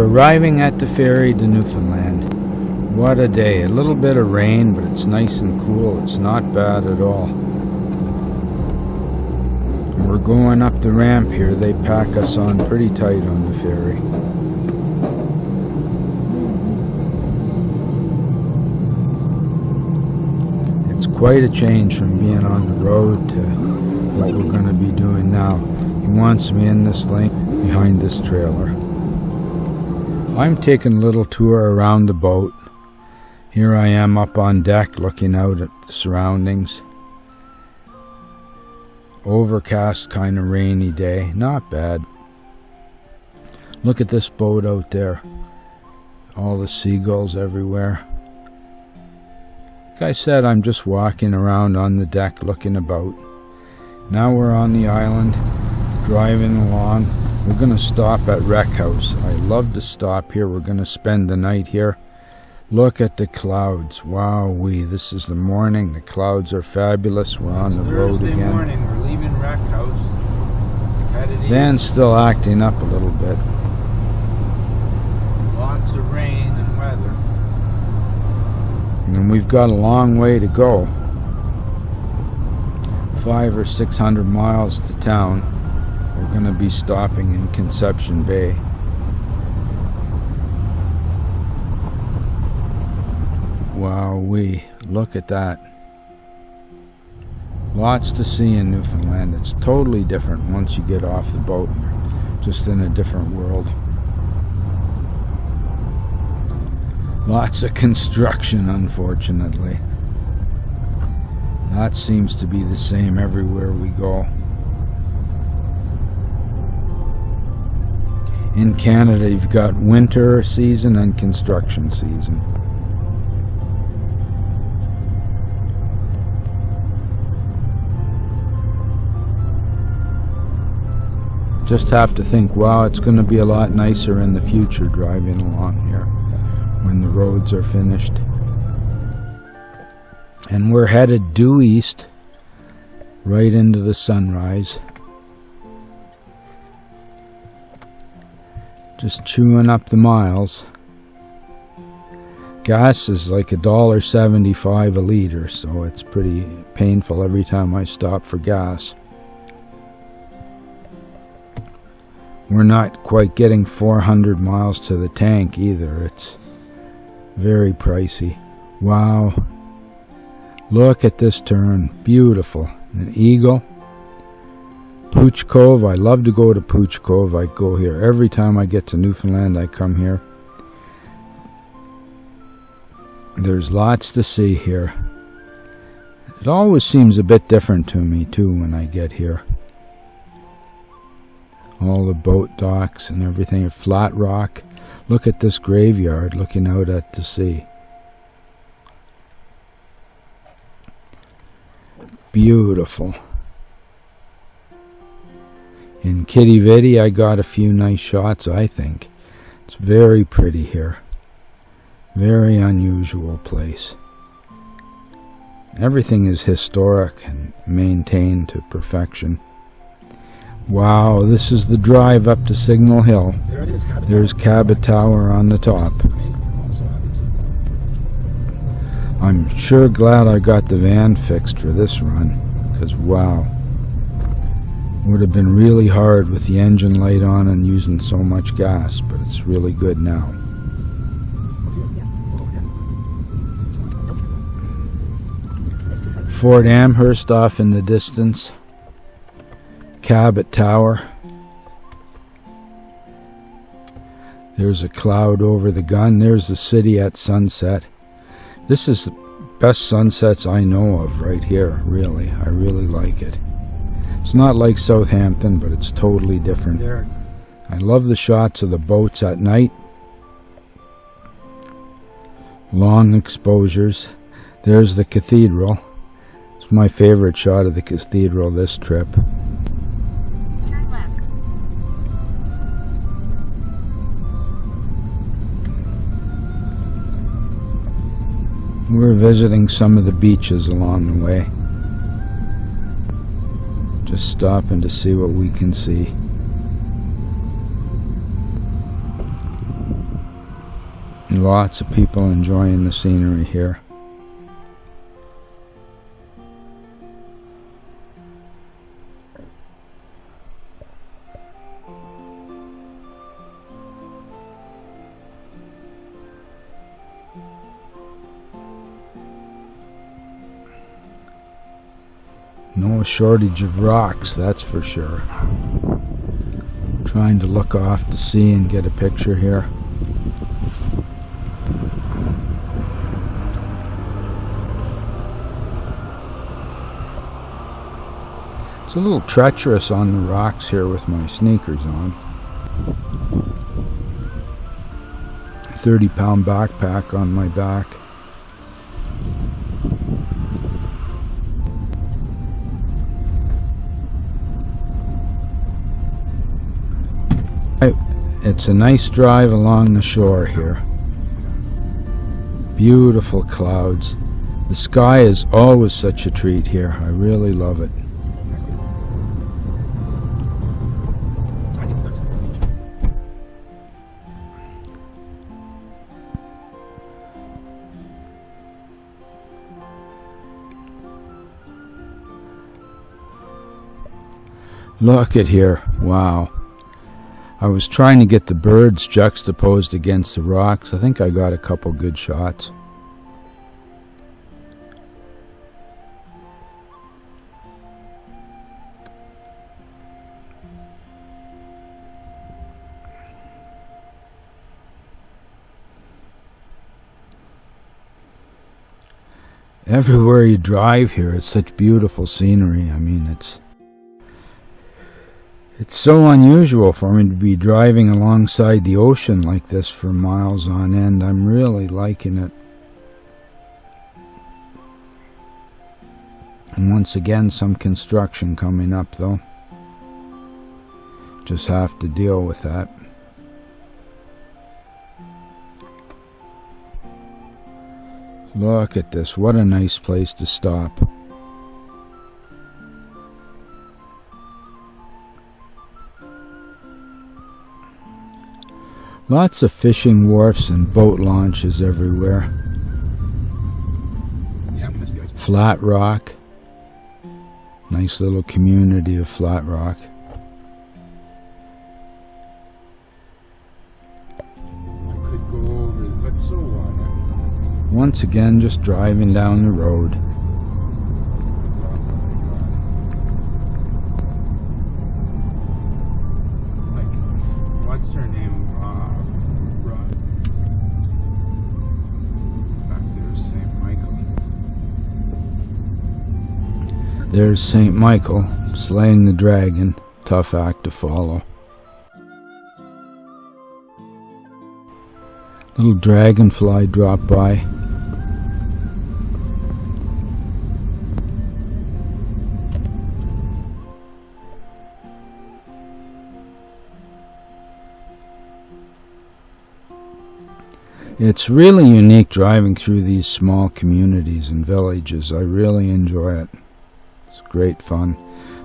We're arriving at the ferry to Newfoundland. What a day. A little bit of rain, but it's nice and cool. It's not bad at all. We're going up the ramp here. They pack us on pretty tight on the ferry. It's quite a change from being on the road to what we're going to be doing now. He wants me in this lane behind this trailer. I'm taking a little tour around the boat. Here I am up on deck looking out at the surroundings. Overcast, kind of rainy day. Not bad. Look at this boat out there. All the seagulls everywhere. Like I said, I'm just walking around on the deck looking about. Now we're on the island, driving along. We're going to stop at Wreckhouse. I love to stop here. We're going to spend the night here. Look at the clouds. Wowee, this is the morning. The clouds are fabulous. We're on the road again. Thursday morning, we're leaving Wreckhouse. Van's still acting up a little bit. Lots of rain and weather. And we've got a long way to go. 500 or 600 miles to town. We're going to be stopping in Conception Bay. Wowee, look at that. Lots to see in Newfoundland. It's totally different once you get off the boat. You're just in a different world. Lots of construction, unfortunately. That seems to be the same everywhere we go. In Canada, you've got winter season and construction season. Just have to think, wow, it's going to be a lot nicer in the future driving along here when the roads are finished. And we're headed due east, right into the sunrise. Just chewing up the miles. Gas is like $1.75 a liter, so it's pretty painful every time I stop for gas. We're not quite getting 400 miles to the tank either. It's very pricey. Wow. Look at this turn. Beautiful. An eagle. Pooch Cove. I love to go to Pooch Cove. I go here every time I get to Newfoundland. I come here. There's lots to see here. It always seems a bit different to me too when I get here. All the boat docks and everything. Flatrock. Look at this graveyard looking out at the sea. Beautiful. In Quidi Vidi, I got a few nice shots, I think. It's very pretty here. Very unusual place. Everything is historic and maintained to perfection. Wow, this is the drive up to Signal Hill. There's Cabot Tower on the top. I'm sure glad I got the van fixed for this run, because wow. Would have been really hard with the engine light on and using so much gas, but it's really good now. Fort Amherst off in the distance. Cabot Tower. There's a cloud over the gun. There's the city at sunset. This is the best sunsets I know of right here, really. I really like it. It's not like Southampton, but it's totally different. I love the shots of the boats at night. Long exposures. There's the cathedral. It's my favorite shot of the cathedral this trip. Turn left. We're visiting some of the beaches along the way. Just stopping to see what we can see. Lots of people enjoying the scenery here. No shortage of rocks, that's for sure. Trying to look off to sea and get a picture here. It's a little treacherous on the rocks here with my sneakers on. 30-pound backpack on my back. It's a nice drive along the shore here. Beautiful clouds. The sky is always such a treat here. I really love it. Look at here. Wow. I was trying to get the birds juxtaposed against the rocks. I think I got a couple good shots. Everywhere you drive here, it's such beautiful scenery. I mean, it's so unusual for me to be driving alongside the ocean like this for miles on end. I'm really liking it. And once again, some construction coming up though. Just have to deal with that. Look at this. What a nice place to stop. Lots of fishing wharfs and boat launches everywhere. Flatrock. Nice little community of Flatrock. Once again, just driving down the road. What's her name? There's St. Michael, slaying the dragon. Tough act to follow. Little dragonfly dropped by. It's really unique driving through these small communities and villages. I really enjoy it. It's great fun.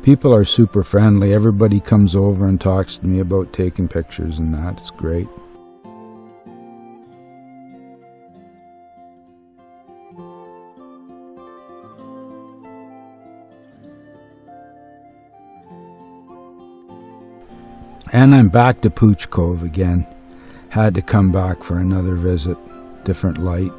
People are super friendly. Everybody comes over and talks to me about taking pictures and that. It's great. And I'm back to Pooch Cove again. Had to come back for another visit. Different light.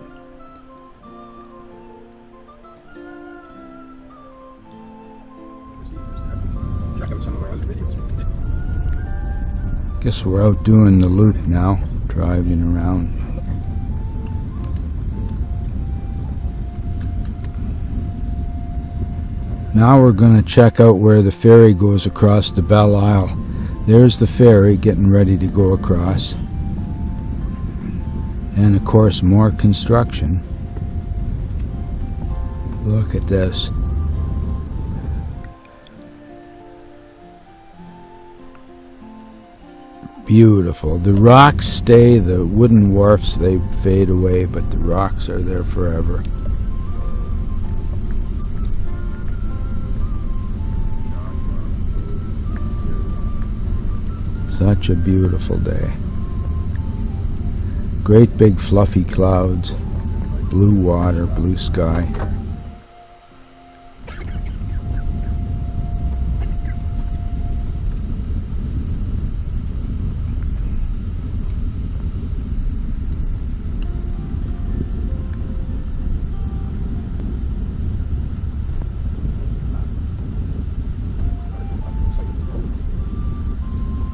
Guess we're out doing the loop now, driving around. Now we're going to check out where the ferry goes across the Belle Isle. There's the ferry getting ready to go across. And of course, more construction. Look at this. Beautiful. The rocks stay, the wooden wharfs, they fade away, but the rocks are there forever. Such a beautiful day. Great big fluffy clouds, blue water, blue sky.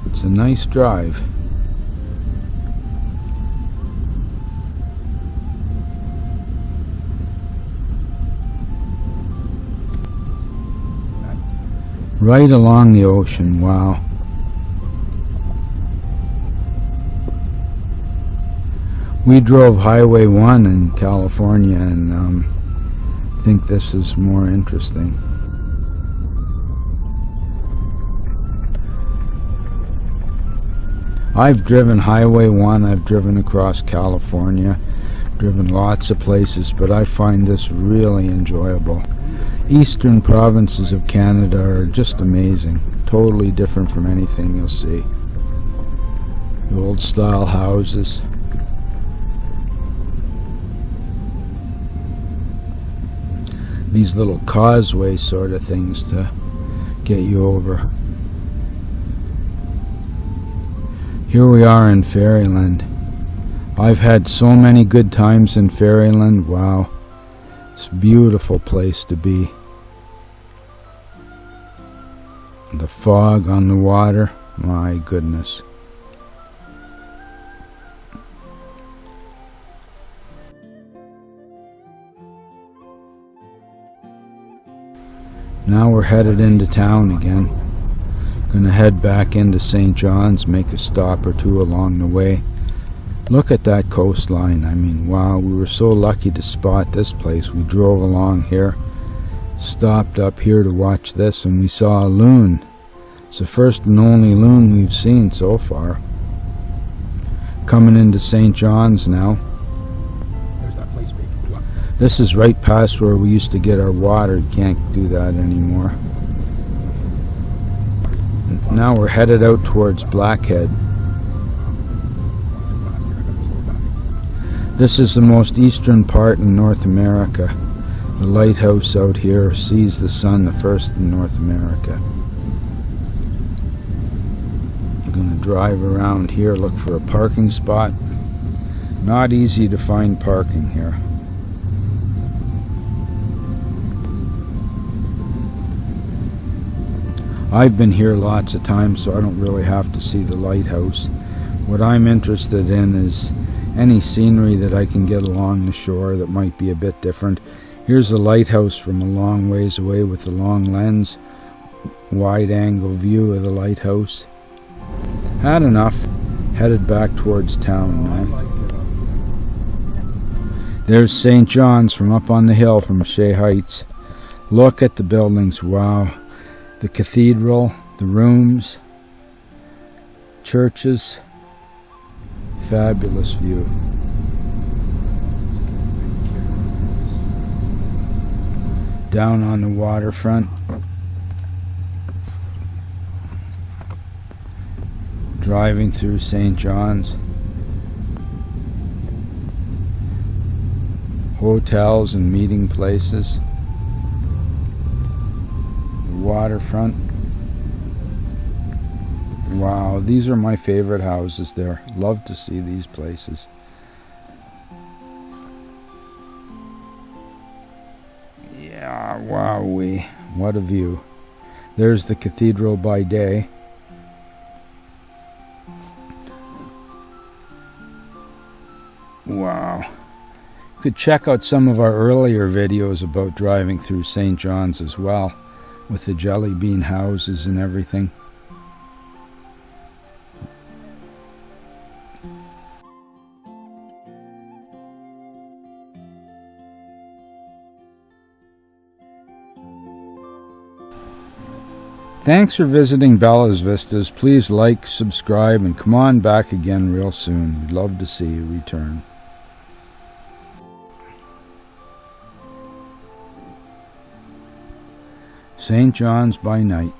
It's a nice drive. Right along the ocean, wow. We drove Highway 1 in California and think this is more interesting. I've driven Highway 1, I've driven across California, driven lots of places, but I find this really enjoyable. Eastern provinces of Canada are just amazing, totally different from anything you'll see. The old style houses. These little causeway sort of things to get you over. Here we are in Fairyland. I've had so many good times in Fairyland. Wow. It's a beautiful place to be. The fog on the water. My goodness. Now we're headed into town again. Gonna head back into St. John's, make a stop or two along the way. Look at that coastline. I mean, wow, we were so lucky to spot this place. We drove along here, stopped up here to watch this, and we saw a loon. It's the first and only loon we've seen so far. Coming into St. John's now. There's that place where you can go up. This is right past where we used to get our water. You can't do that anymore. Now we're headed out towards Blackhead. This is the most eastern part in North America. The lighthouse out here sees the sun, the first in North America. I'm going to drive around here, look for a parking spot. Not easy to find parking here. I've been here lots of times, so I don't really have to see the lighthouse. What I'm interested in is any scenery that I can get along the shore that might be a bit different. Here's the lighthouse from a long ways away with the long lens, wide angle view of the lighthouse. Had enough, headed back towards town now. There's St. John's from up on the hill from Shea Heights. Look at the buildings, wow. The cathedral, the rooms, churches, fabulous view. Down on the waterfront. Driving through St. John's. Hotels and meeting places. Waterfront. Wow, these are my favorite houses there. Love to see these places. Yeah, wowee, what a view. There's the cathedral by day. Wow. You could check out some of our earlier videos about driving through St. John's as well, with the jelly bean houses and everything. Thanks for visiting Bella's Vistas. Please like, subscribe, and come on back again real soon. We'd love to see you return. St. John's by night.